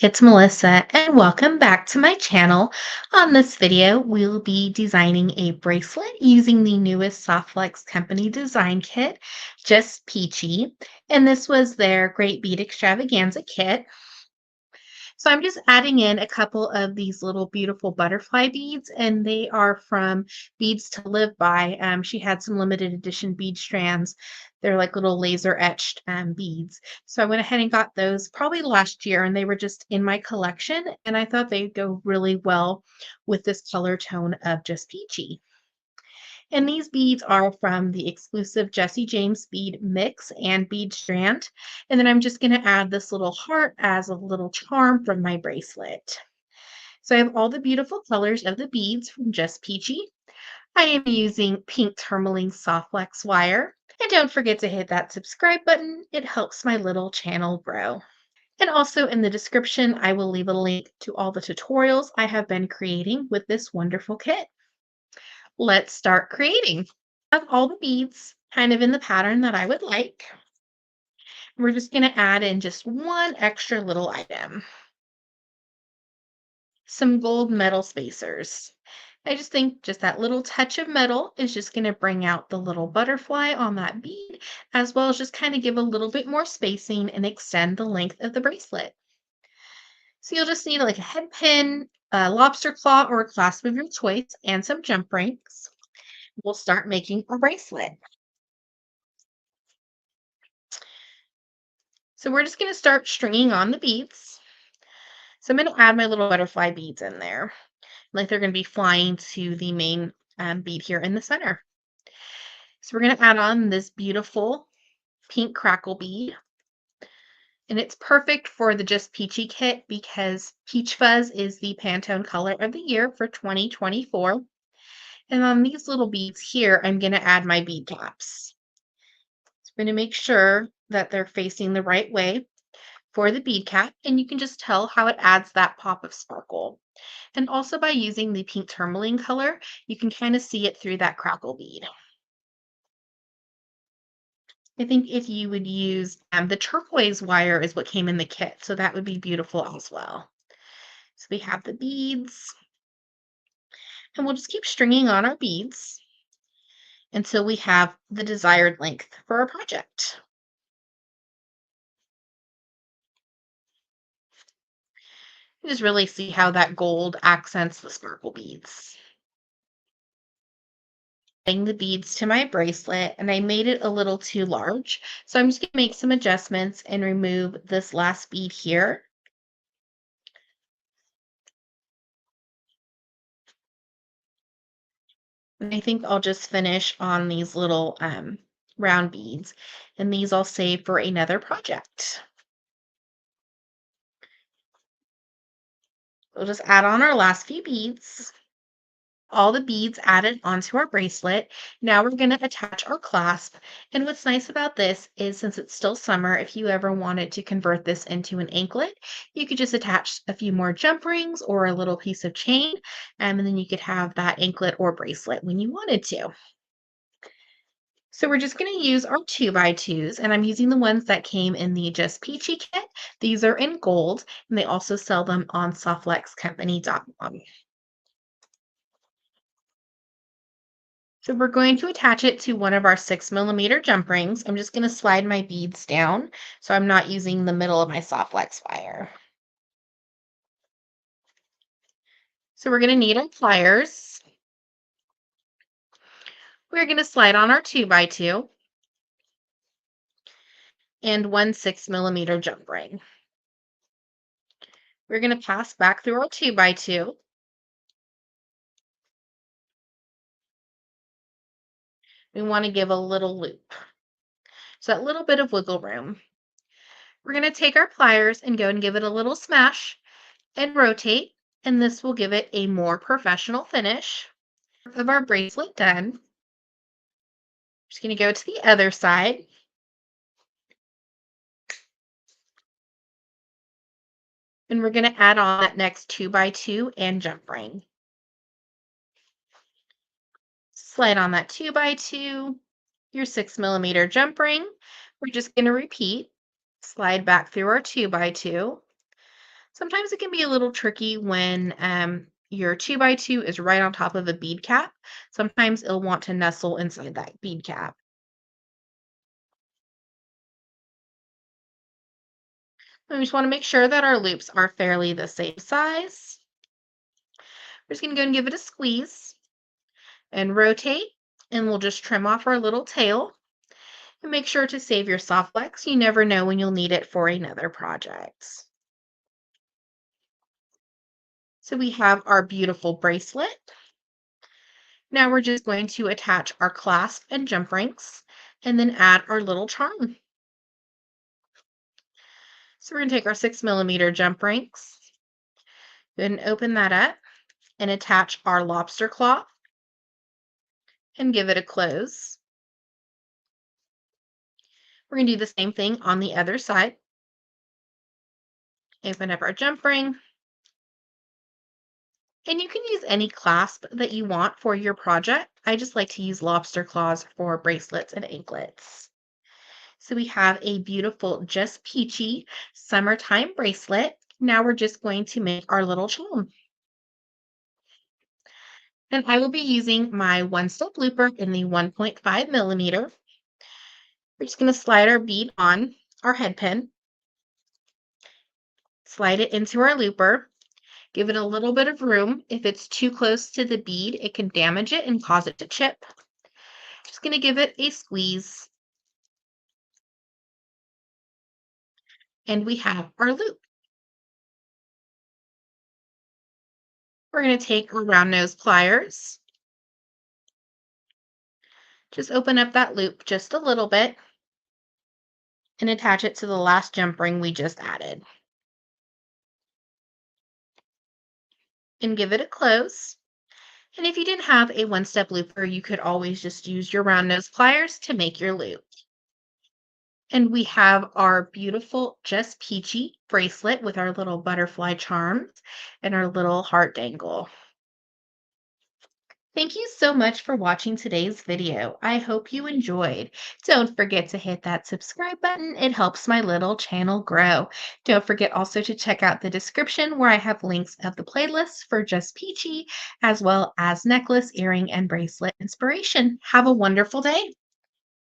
It's Melissa and welcome back to my channel. On this video, we'll be designing a bracelet using the newest Softflex company design kit, Just Peachy. And this was their Great Bead Extravaganza kit. So I'm just adding in a couple of these little beautiful butterfly beads, and they are from Beads to Live By. She had some limited edition bead strands. They're like little laser etched beads. So I went ahead and got those probably last year, and they were just in my collection, and I thought they'd go really well with this color tone of Just Peachy. And these beads are from the exclusive Jesse James bead mix and bead strand. And then I'm just going to add this little heart as a little charm from my bracelet. So I have all the beautiful colors of the beads from Just Peachy. I am using pink tourmaline soft flex wire. And don't forget to hit that subscribe button. It helps my little channel grow. And also in the description, I will leave a link to all the tutorials I have been creating with this wonderful kit. Let's start creating. I have all the beads kind of in the pattern that I would like. We're just going to add in just one extra little item. Some gold metal spacers. I just think just that little touch of metal is just going to bring out the little butterfly on that bead, as well as just kind of give a little bit more spacing and extend the length of the bracelet. So you'll just need like a head pin, a lobster claw, or a clasp of your choice, and some jump rings. We'll start making a bracelet. So we're just going to start stringing on the beads. So I'm going to add my little butterfly beads in there. Like they're going to be flying to the main bead here in the center. So we're going to add on this beautiful pink crackle bead. And it's perfect for the Just Peachy kit because Peach Fuzz is the Pantone color of the year for 2024. And on these little beads here, I'm going to add my bead caps. So I'm going to make sure that they're facing the right way for the bead cap, and you can just tell how it adds that pop of sparkle. And also by using the pink tourmaline color, you can kind of see it through that crackle bead. I think if you would use the turquoise wire is what came in the kit, so that would be beautiful as well. So we have the beads, and we'll just keep stringing on our beads until we have the desired length for our project. You just really see how that gold accents the sparkle beads. Adding the beads to my bracelet, and I made it a little too large. So I'm just going to make some adjustments and remove this last bead here. And I think I'll just finish on these little round beads, and these I'll save for another project. We'll just add on our last few beads. All the beads added onto our bracelet. Now we're going to attach our clasp. And what's nice about this is since it's still summer, if you ever wanted to convert this into an anklet, you could just attach a few more jump rings or a little piece of chain, and then you could have that anklet or bracelet when you wanted to. So we're just going to use our 2x2s, and I'm using the ones that came in the Just Peachy kit. These are in gold, and they also sell them on softflexcompany.com. So we're going to attach it to one of our 6mm jump rings. I'm just going to slide my beads down so I'm not using the middle of my soft flex wire. So we're going to need our pliers. We're going to slide on our 2x2 and one 6mm jump ring. We're going to pass back through our 2x2. We want to give a little loop. So that little bit of wiggle room. We're going to take our pliers and go and give it a little smash and rotate, and this will give it a more professional finish. Of our bracelet done. Just going to go to the other side. And we're going to add on that next 2x2 and jump ring. Slide on that 2x2, your 6mm jump ring. We're just going to repeat. Slide back through our 2x2, Sometimes it can be a little tricky when your 2x2 is right on top of a bead cap. Sometimes it'll want to nestle inside that bead cap. We just want to make sure that our loops are fairly the same size. We're just going to go and give it a squeeze and rotate, and we'll just trim off our little tail. And make sure to save your soft flex. You never know when you'll need it for another project. So we have our beautiful bracelet. Now we're just going to attach our clasp and jump rings and then add our little charm. So we're going to take our 6mm jump rings, then open that up and attach our lobster claw and give it a close. We're going to do the same thing on the other side. Open up our jump ring. And you can use any clasp that you want for your project. I just like to use lobster claws for bracelets and anklets. So we have a beautiful Just Peachy summertime bracelet. Now we're just going to make our little charm. And I will be using my one-step looper in the 1.5mm. We're just going to slide our bead on our head pin, slide it into our looper, give it a little bit of room. If it's too close to the bead, it can damage it and cause it to chip. Just going to give it a squeeze. And we have our loop. We're going to take our round nose pliers. Just open up that loop just a little bit and attach it to the last jump ring we just added. And give it a close. And if you didn't have a one-step looper, you could always just use your round nose pliers to make your loop. And we have our beautiful Just Peachy bracelet with our little butterfly charms and our little heart dangle. Thank you so much for watching today's video. I hope you enjoyed. Don't forget to hit that subscribe button. It helps my little channel grow. Don't forget also to check out the description where I have links of the playlists for Just Peachy, as well as necklace, earring, and bracelet inspiration. Have a wonderful day.